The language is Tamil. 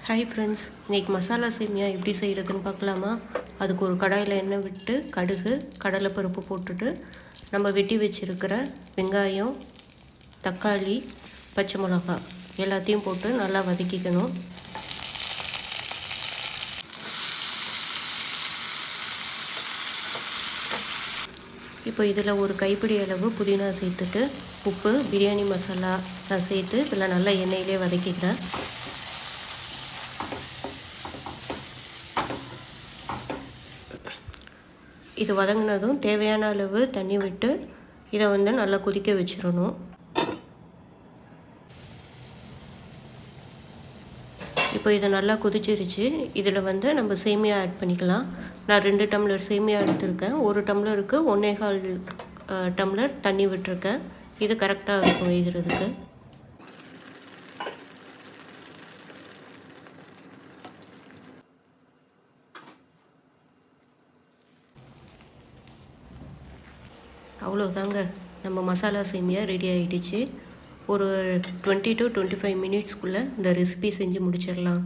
ஹாய் ஃப்ரெண்ட்ஸ், இன்றைக்கி மசாலா சேமியா எப்படி செய்கிறதுன்னு பார்க்கலாமா? அதுக்கு ஒரு கடாயில் எண்ணெய் விட்டு கடுகு கடலைப்பருப்பு போட்டுட்டு நம்ம வெட்டி வச்சுருக்கிற வெங்காயம், தக்காளி, பச்சை மிளகாய் எல்லாத்தையும் போட்டு நல்லா வதக்கிக்கணும். இப்போ இதில் ஒரு கைப்பிடி அளவு புதினா சேர்த்துட்டு உப்பு, பிரியாணி மசாலா நான் சேர்த்து இதில் நல்லா எண்ணெயிலே வதக்கிக்கிறேன். இது வதங்கினதும் தேவையான அளவு தண்ணி விட்டு இதை நல்லா கொதிக்க வச்சிடணும். இப்போ இதை நல்லா கொதிச்சிருச்சு. இதில் நம்ம சேமியா ஆட் பண்ணிக்கலாம். நான் 2 டம்ளர் சேமியா எடுத்திருக்கேன். 1 டம்ளருக்கு 1.25 டம்ளர் தண்ணி விட்டுருக்கேன். இது கரெக்டாக இருக்கும் வேகிறதுக்கு. அவ்வளோதாங்க, நம்ம மசாலா சேமியா ரெடி ஆகிடுச்சு. ஒரு 20 to 25 மினிட்ஸ்க்குள்ளே இந்த ரெசிபி செஞ்சு முடிச்சிடலாம்.